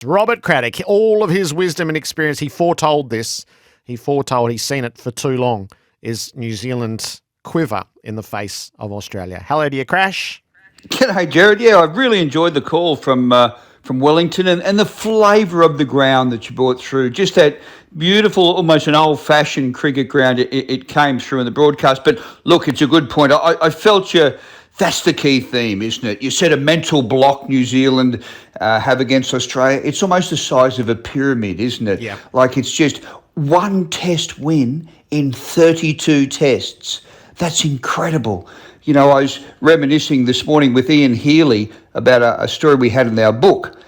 Robert Craddock, all of his wisdom and experience, he foretold this. He's seen it for too long, is New Zealand quiver in the face of Australia. Hello to you, Crash. G'day, Gerard. Yeah, I've really enjoyed the call from Wellington and the flavour of the ground that you brought through. Just that beautiful, almost an old-fashioned cricket ground. It came through in the broadcast. But look, it's a good point. I felt you. That's the key theme, isn't it? You said a mental block New Zealand have against Australia. It's almost the size of a pyramid, isn't it? Yeah. Like it's just one test win in 32 tests. That's incredible. You know, I was reminiscing this morning with Ian Healy about a story we had in our book,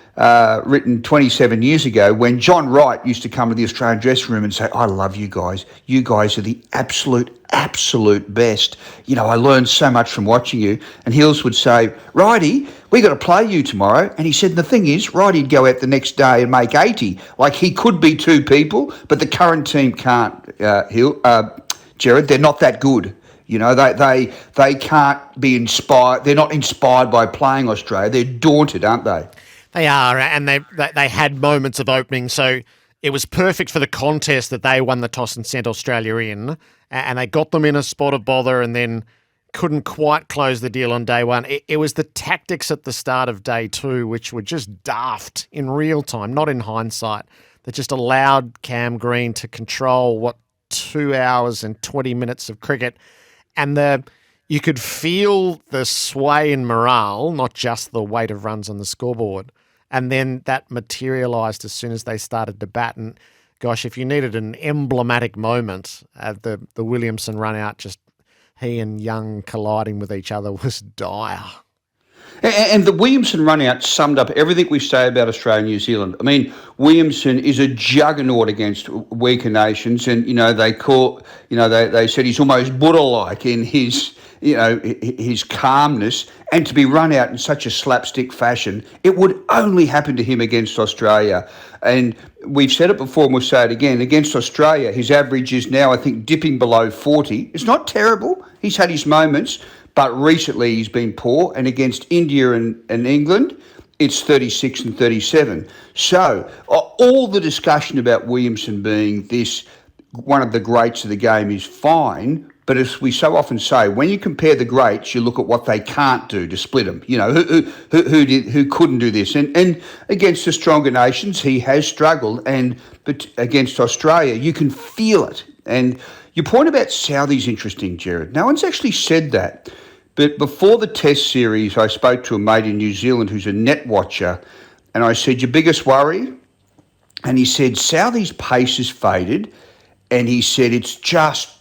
written 27 years ago, when John Wright used to come to the Australian dressing room and say, I love you guys. You guys are the absolute best. You know, I learned so much from watching you. And Heels would say, Righty, we got to play you tomorrow. And he said, the thing is, Righty'd go out the next day and make 80. Like he could be two people, but the current team can't, Gerard, they're not that good. You know, they can't be inspired. They're not inspired by playing Australia. They're daunted, aren't they? They are, and they had moments of opening. So it was perfect for the contest that they won the toss and sent Australia in, and they got them in a spot of bother and then couldn't quite close the deal on day one. It was the tactics at the start of day two, which were just daft in real time, not in hindsight, that just allowed Cam Green to control, 2 hours and 20 minutes of cricket. And you could feel the sway in morale, not just the weight of runs on the scoreboard. And then that materialised as soon as they started to bat. And gosh, if you needed an emblematic moment, the Williamson run out, just he and Young colliding with each other, was dire. And the Williamson run-out summed up everything we say about Australia and New Zealand. I mean, Williamson is a juggernaut against weaker nations, and they said he's almost Buddha-like in his his calmness, and to be run out in such a slapstick fashion, it would only happen to him against Australia. And we've said it before and we'll say it again, against Australia, his average is now, I think, dipping below 40. It's not terrible. He's had his moments, but recently he's been poor. And against India and England, it's 36 and 37. So all the discussion about Williamson being one of the greats of the game is fine. But as we so often say, when you compare the greats, you look at what they can't do to split them. You know, who couldn't do this? And against the stronger nations, he has struggled. But against Australia, you can feel it. And your point about Southie's interesting, Gerard. No one's actually said that. But before the Test series, I spoke to a mate in New Zealand who's a net watcher, and I said, your biggest worry? And he said, Southie's pace has faded, and he said, it's just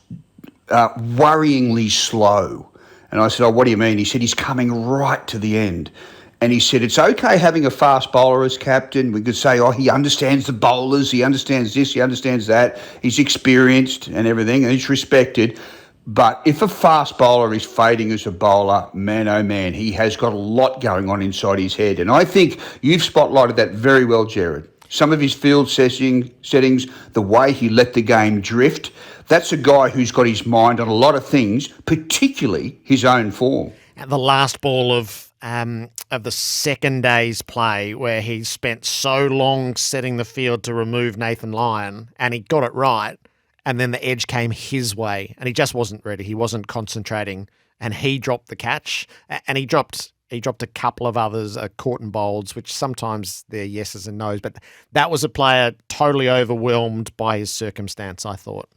worryingly slow. And I said, what do you mean? He said, he's coming right to the end. And he said, it's okay having a fast bowler as captain. We could say, he understands the bowlers, he understands this, he understands that, he's experienced and everything, and he's respected. But if a fast bowler is fading as a bowler, man, oh man, he has got a lot going on inside his head. And I think you've spotlighted that very well, Gerard. Some of his field settings, the way he let the game drift, that's a guy who's got his mind on a lot of things, particularly his own form. At the last ball of the second day's play, where he spent so long setting the field to remove Nathan Lyon, and he got it right, and then the edge came his way, and he just wasn't ready. He wasn't concentrating, and he dropped the catch, and he dropped a couple of others, caught and bowled, which sometimes they're yeses and nos, but that was a player totally overwhelmed by his circumstance, I thought.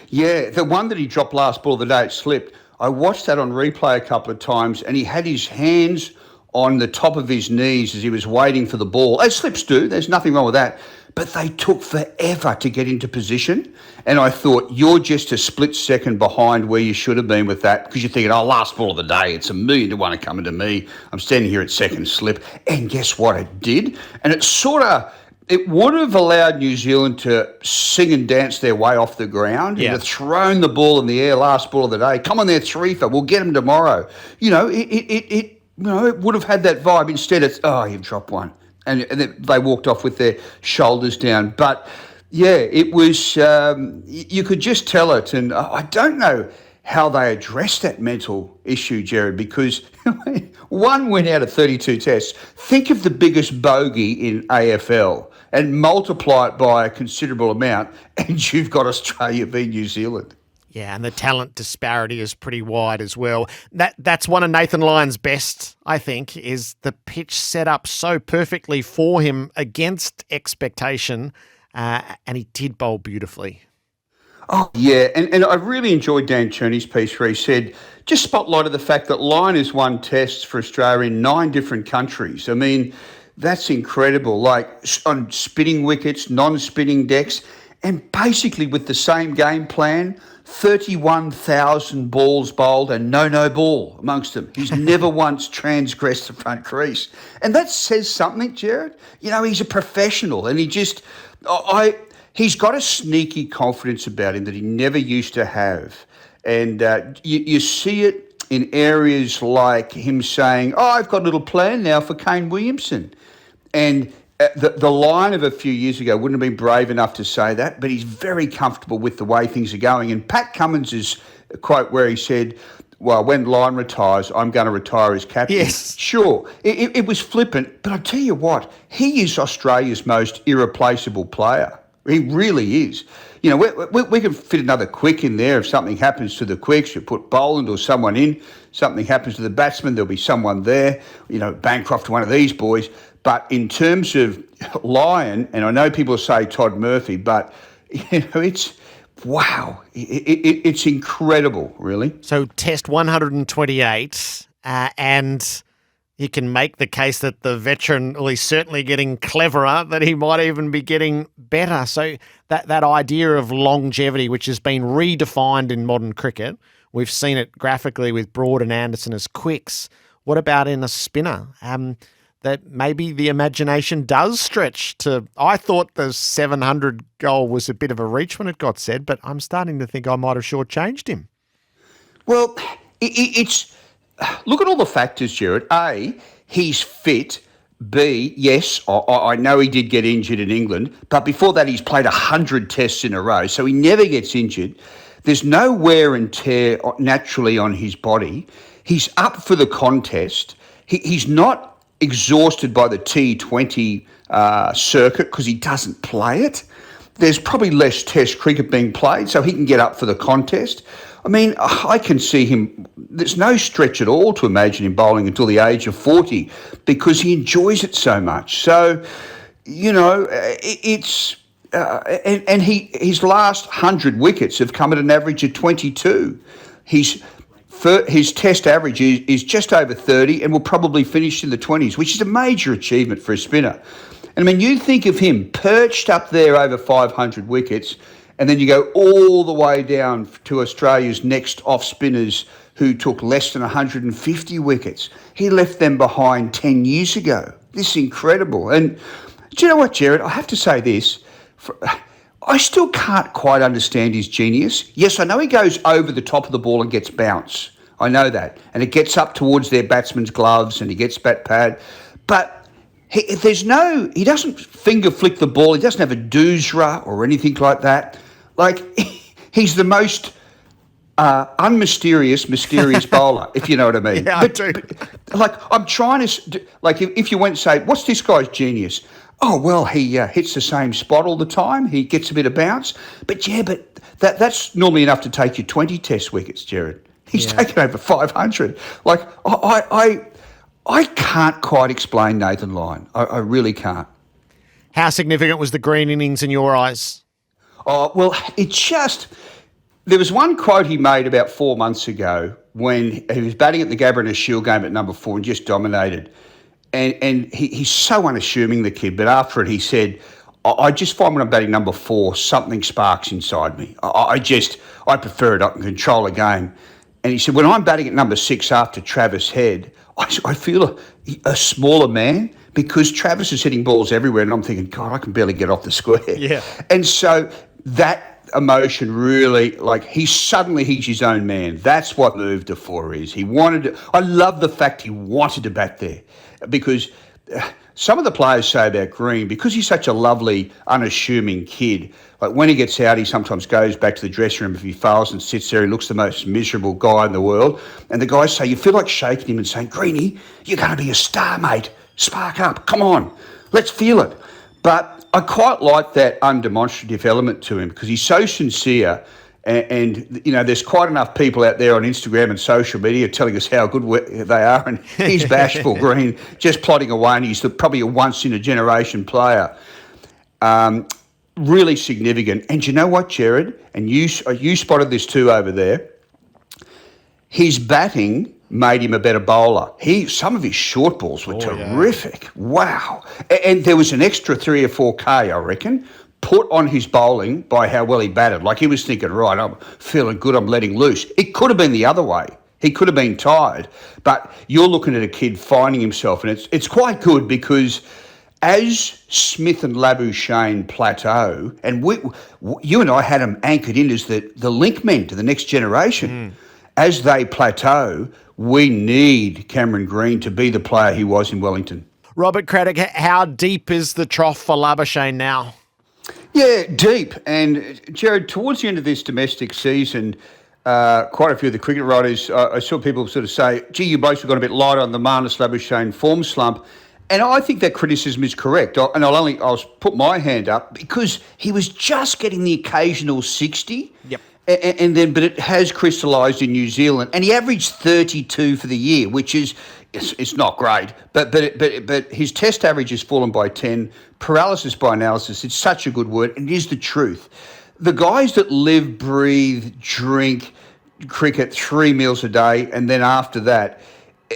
Yeah, the one that he dropped last ball of the day, it slipped. I watched that on replay a couple of times, and he had his hands on the top of his knees as he was waiting for the ball. As slips do, there's nothing wrong with that. But they took forever to get into position. And I thought, you're just a split second behind where you should have been with that, because you're thinking, last ball of the day, it's 1,000,000 to 1 coming to me. I'm standing here at second slip. And guess what? It did. And it would have allowed New Zealand to sing and dance their way off the ground and to thrown the ball in the air last ball of the day. Come on there, three-for. We'll get them tomorrow. You know, it would have had that vibe. Instead, it's, you've dropped one. And they walked off with their shoulders down. But, yeah, it was, you could just tell it. And I don't know how they addressed that mental issue, Gerard, because 1 win out of 32 tests. Think of the biggest bogey in AFL and multiply it by a considerable amount, and you've got Australia v New Zealand. Yeah, and the talent disparity is pretty wide as well. That's one of Nathan Lyon's best, I think, is the pitch set up so perfectly for him against expectation, and he did bowl beautifully. Oh, yeah, and I really enjoyed Dan Cherney's piece where he said, just spotlighted the fact that Lyon has won tests for Australia in 9 different countries. I mean, that's incredible, like on spinning wickets, non-spinning decks, and basically with the same game plan, 31,000 balls bowled and no ball amongst them. He's never once transgressed the front crease. And that says something, Gerard. You know, he's a professional and he's got a sneaky confidence about him that he never used to have. And you see it in areas like him saying, I've got a little plan now for Kane Williamson. And the Lion of a few years ago wouldn't have been brave enough to say that, but he's very comfortable with the way things are going. And Pat Cummins' quote where he said, well, when Lyon retires, I'm going to retire as captain. Yes. Sure, it was flippant, but I tell you what, he is Australia's most irreplaceable player. He really is. You know, we can fit another quick in there. If something happens to the quicks, you put Boland or someone in. Something happens to the batsman, there'll be someone there. You know, Bancroft, one of these boys. But in terms of Lyon, and I know people say Todd Murphy, but, you know, it's, wow. It's incredible, really. So test 128, and you can make the case that the veteran, well, he's certainly getting cleverer, that he might even be getting better. So that idea of longevity, which has been redefined in modern cricket, we've seen it graphically with Broad and Anderson as quicks. What about in a spinner? That maybe the imagination does stretch to, I thought the 700 goal was a bit of a reach when it got said, but I'm starting to think I might have shortchanged him. Well, it's, look at all the factors, Gerard. A, he's fit. B, yes, I know he did get injured in England, but before that he's played 100 tests in a row, so he never gets injured. There's no wear and tear naturally on his body. He's up for the contest. He's not exhausted by the T20 circuit because he doesn't play it. There's probably less test cricket being played, so he can get up for the contest. I mean, I can see him, there's no stretch at all to imagine him bowling until the age of 40 because he enjoys it so much. So, you know, it's, and his last 100 wickets have come at an average of 22. His test average is just over 30 and will probably finish in the 20s, which is a major achievement for a spinner. And I mean, you think of him perched up there over 500 wickets, and then you go all the way down to Australia's next off-spinners who took less than 150 wickets. He left them behind 10 years ago. This is incredible. And do you know what, Gerard? I have to say this. I still can't quite understand his genius. Yes, I know he goes over the top of the ball and gets bounce. I know that. And it gets up towards their batsman's gloves and he gets bat pad. But he doesn't finger flick the ball. He doesn't have a doosra or anything like that. Like, he's the most mysterious bowler, if you know what I mean. Yeah, I do. Like, I'm trying to, like, if you went and say, what's this guy's genius? Oh, well, he hits the same spot all the time. He gets a bit of bounce. But that's normally enough to take you 20 test wickets, Gerard. He's taken over 500. Like, I can't quite explain Nathan Lyon. I really can't. How significant was the green innings in your eyes? Oh, well, there was one quote he made about 4 months ago when he was batting at the Gabba Shield game at number 4 and just dominated. And he's so unassuming, the kid, but after it he said, I just find when I'm batting number 4, something sparks inside me. I prefer it. I can control a game. And he said, when I'm batting at number 6 after Travis Head, I feel a smaller man because Travis is hitting balls everywhere and I'm thinking, God, I can barely get off the square. Yeah. And so that emotion really, like, he's his own man. That's what moved the 4 is. I love the fact he wanted to bat there because some of the players say about Green, because he's such a lovely, unassuming kid, like when he gets out, he sometimes goes back to the dressing room if he fails and sits there. He looks the most miserable guy in the world. And the guys say, you feel like shaking him and saying, Greenie, you're going to be a star, mate. Spark up. Come on. Let's feel it. But I quite like that undemonstrative element to him because he's so sincere. And, you know, there's quite enough people out there on Instagram and social media telling us how good they are. And he's bashful, Green, just plodding away. And he's probably a once-in-a-generation player. Really significant. And you know what, Gerard? And you spotted this too over there. His batting made him a better bowler. Some of his short balls were terrific. Yeah. Wow. And there was an extra 3 or 4K, I reckon, put on his bowling by how well he batted. Like he was thinking, right, I'm feeling good, I'm letting loose. It could have been the other way. He could have been tired. But you're looking at a kid finding himself, and it's quite good because as Smith and Labuschagne plateau, and you and I had them anchored in as the link men to the next generation. As they plateau, we need Cameron Green to be the player he was in Wellington. Robert Craddock, how deep is the trough for Labuschagne now? Yeah, deep. And, Gerard, towards the end of this domestic season, quite a few of the cricket writers, I saw people sort of say, gee, you blokes have got a bit light on the Marnus Labuschagne form slump. And I think that criticism is correct. I'll put my hand up because he was just getting the occasional 60. Yep. But it has crystallised in New Zealand, and he averaged 32 for the year, which is it's not great. But his Test average has fallen by 10. Paralysis by analysis. It's such a good word, and it is the truth. The guys that live, breathe, drink cricket 3 meals a day, and then after that,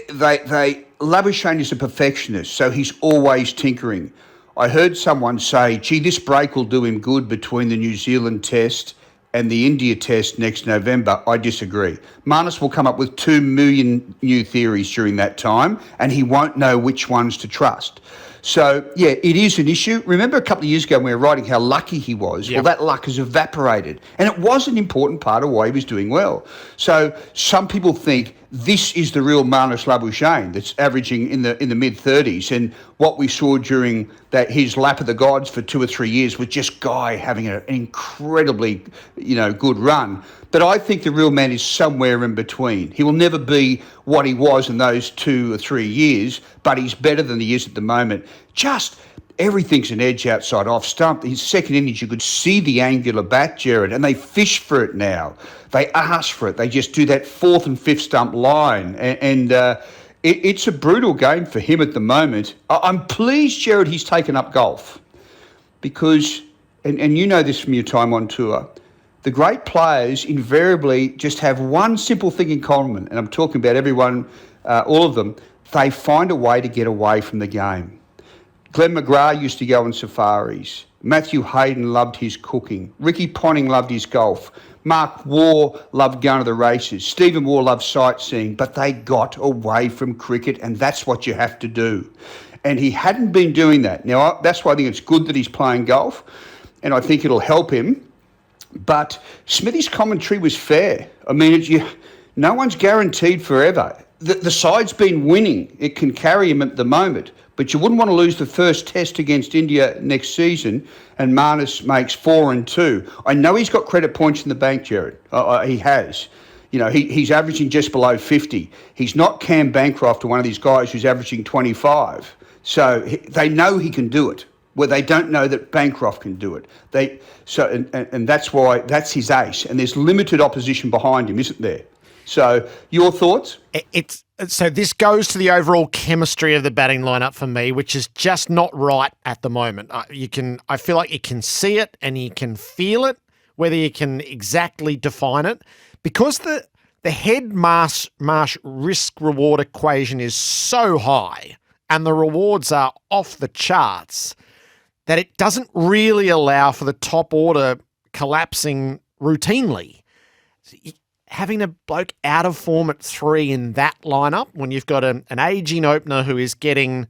Labuschagne is a perfectionist, so he's always tinkering. I heard someone say, gee, this break will do him good between the New Zealand Test and the India Test next November. I disagree. Marnus will come up with 2 million new theories during that time, and he won't know which ones to trust. So, yeah, it is an issue. Remember a couple of years ago when we were writing how lucky he was? Yep. Well, that luck has evaporated, and it was an important part of why he was doing well. So some people think this is the real Marnus Labuschagne that's averaging in the mid-30s, and what we saw during his lap of the gods for 2 or 3 years was just Guy having an incredibly, good run. But I think the real man is somewhere in between. He will never be what he was in those 2 or 3 years, but he's better than he is at the moment. Just everything's an edge outside off stump. His second innings, you could see the angular bat, Gerard, and they fish for it now. They ask for it. They just do that 4th and 5th stump line. And it's a brutal game for him at the moment. I'm pleased, Gerard, he's taken up golf because, and you know this from your time on tour, the great players invariably just have one simple thing in common, and I'm talking about everyone, all of them. They find a way to get away from the game. Glenn McGrath used to go on safaris. Matthew Hayden loved his cooking. Ricky Ponting loved his golf. Mark Waugh loved going to the races. Stephen Waugh loved sightseeing, but they got away from cricket, and that's what you have to do. And he hadn't been doing that. Now, that's why I think it's good that he's playing golf, and I think it'll help him. But Smithy's commentary was fair. I mean, no one's guaranteed forever. The side's been winning. It can carry him at the moment. But you wouldn't want to lose the first test against India next season and Marnus makes 4 and 2. I know he's got credit points in the bank, Gerard. He has. He's averaging just below 50. He's not Cam Bancroft or one of these guys who's averaging 25. So they know he can do it. Where they don't know that Bancroft can do it. And that's why that's his ace. And there's limited opposition behind him, isn't there? So your thoughts? So this goes to the overall chemistry of the batting lineup for me, which is just not right at the moment. I feel like you can see it and you can feel it, whether you can exactly define it, because the head Marsh risk reward equation is so high and the rewards are off the charts that it doesn't really allow for the top order collapsing routinely. Having a bloke out of form at 3 in that lineup when you've got an ageing opener who is getting,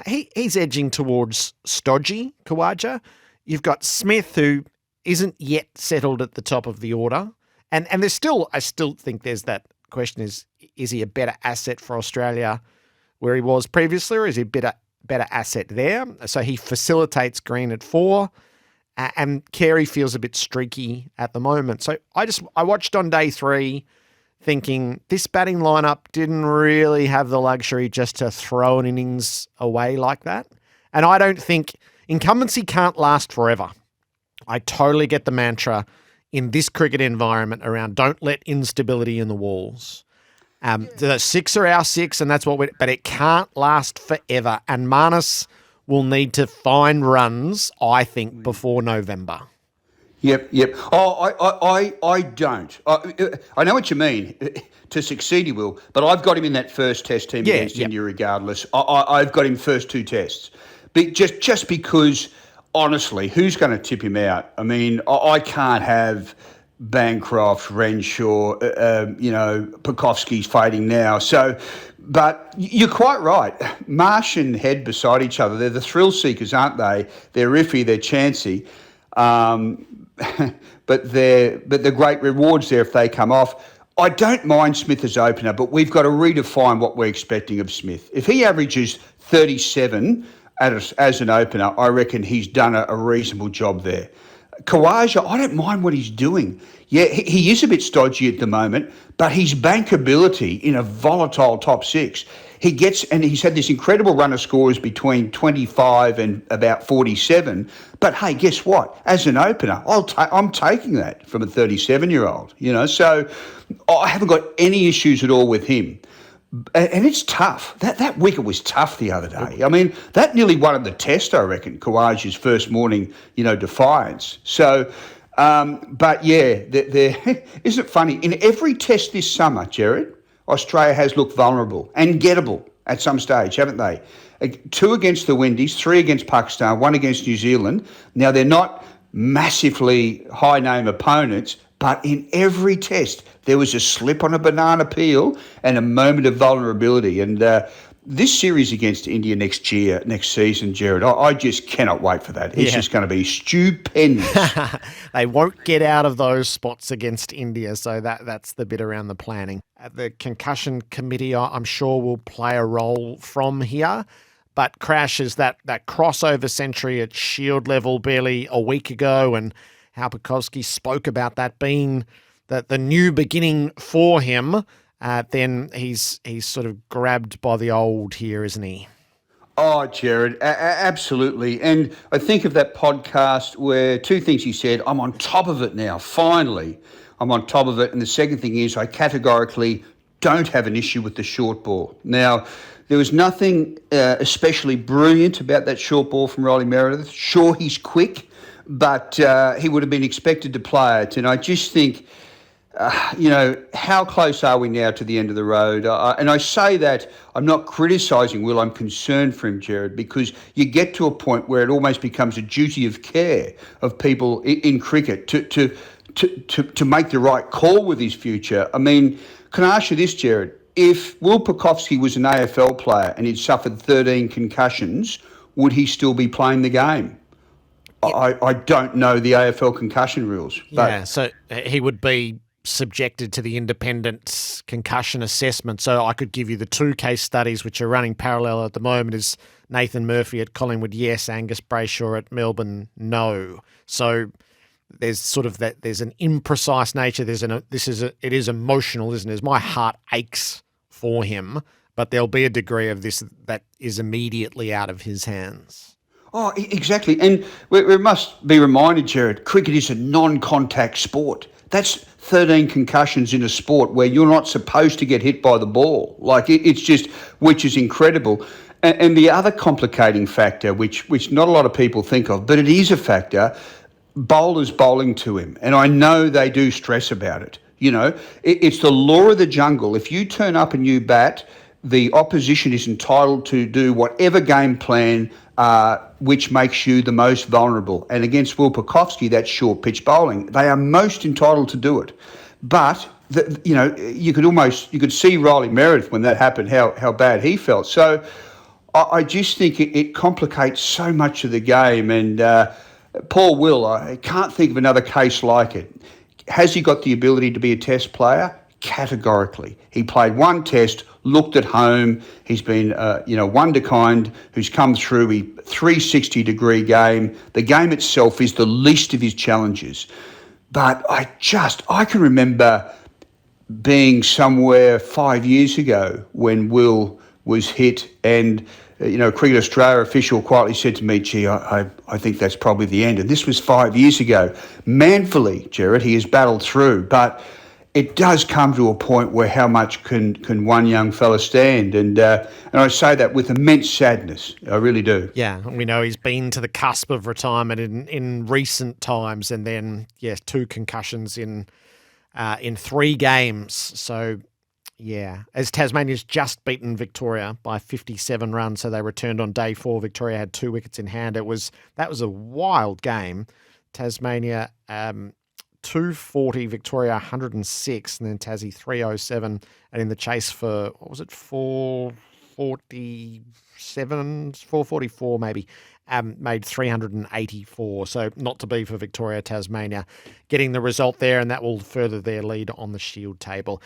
he's edging towards stodgy, Khawaja. You've got Smith who isn't yet settled at the top of the order. And I still think there's that question is he a better asset for Australia where he was previously, or is he a better better asset there. So he facilitates Green at 4. And Carey feels a bit streaky at the moment. So I watched on day 3 thinking this batting lineup didn't really have the luxury just to throw an innings away like that. And I don't think incumbency can't last forever. I totally get the mantra in this cricket environment around don't let instability in the walls. The 6 are our 6, and that's but it can't last forever. And Marnus will need to find runs, I think, before November. Yep. Oh, I don't. I know what you mean. To succeed, he will. But I've got him in that first test team against India regardless. I've got him first 2 tests. But just because, honestly, who's going to tip him out? I mean, I can't have Bancroft, Renshaw, Pucovski's fading now. So, but you're quite right. Marsh and Head beside each other, they're the thrill seekers, aren't they? They're iffy, they're chancy. But they're great rewards there if they come off. I don't mind Smith as opener, but we've got to redefine what we're expecting of Smith. If he averages 37 as an opener, I reckon he's done a reasonable job there. Khawaja, I don't mind what he's doing. Yeah, he is a bit stodgy at the moment, but his bankability in a volatile top 6, he's had this incredible run of scores between 25 and about 47. But hey, guess what? As an opener, I'm taking that from a 37-year-old. So I haven't got any issues at all with him. And it's tough. That wicket was tough the other day. I mean, that nearly won the test, I reckon, Khawaja's first morning, defiance. So, but yeah, isn't it funny? In every test this summer, Gerard, Australia has looked vulnerable and gettable at some stage, haven't they? 2 against the Windies, 3 against Pakistan, 1 against New Zealand. Now, they're not massively high-name opponents, but in every test, there was a slip on a banana peel and a moment of vulnerability. And this series against India next season, Gerard, I just cannot wait for that. It's just going to be stupendous. They won't get out of those spots against India, so that's the bit around the planning. The concussion committee, I'm sure, will play a role from here. But Crash is that crossover century at Shield level barely a week ago, and how Pucovski spoke about that being the new beginning for him, then he's sort of grabbed by the old here, isn't he? Oh, Gerard, absolutely. And I think of that podcast where 2 things he said, I'm on top of it now, finally. I'm on top of it. And the second thing is I categorically don't have an issue with the short ball. Now, there was nothing especially brilliant about that short ball from Riley Meredith. Sure, he's quick, but he would have been expected to play it. And I just think, how close are we now to the end of the road? And I say that I'm not criticising Will, I'm concerned for him, Gerard, because you get to a point where it almost becomes a duty of care of people in cricket to make the right call with his future. I mean, can I ask you this, Gerard? If Will Pucovski was an AFL player and he'd suffered 13 concussions, would he still be playing the game? I don't know the AFL concussion rules. But so he would be subjected to the independent concussion assessment. So I could give you the 2 case studies which are running parallel at the moment is Nathan Murphy at Collingwood, yes. Angus Brayshaw at Melbourne, no. So there's sort of that. There's an imprecise nature. It is emotional, isn't it? My heart aches for him, but there'll be a degree of this that is immediately out of his hands. Oh, exactly. And we must be reminded, Gerard, cricket is a non-contact sport. That's 13 concussions in a sport where you're not supposed to get hit by the ball. It's just, which is incredible. And the other complicating factor, which not a lot of people think of, but it is a factor, bowlers bowling to him. And I know they do stress about it. It's the law of the jungle. If you turn up and you bat, the opposition is entitled to do whatever game plan which makes you the most vulnerable. And against Will Pucovski, that's short pitch bowling. They are most entitled to do it. But, you could see Riley Meredith when that happened, how bad he felt. So I just think it complicates so much of the game. And poor Will, I can't think of another case like it. Has he got the ability to be a test player? categorically. He played one test, looked at home. He's been, one of kind who's come through a 360-degree game. The game itself is the least of his challenges. But I can remember being somewhere 5 years ago when Will was hit and, Cricket Australia official quietly said to me, gee, I think that's probably the end. And this was 5 years ago. Manfully, Gerard, he has battled through, but it does come to a point where how much can one young fella stand? And I say that with immense sadness. I really do. Yeah, we know he's been to the cusp of retirement in recent times, and then 2 concussions in 3 games. So, as Tasmania's just beaten Victoria by 57 runs, so they returned on day 4. Victoria had 2 wickets in hand. That was a wild game. Tasmania 240, Victoria 106, and then Tassie 307, and in the chase for 444 maybe. Made 384, so not to be for Victoria. Tasmania getting the result there, and that will further their lead on the Shield table.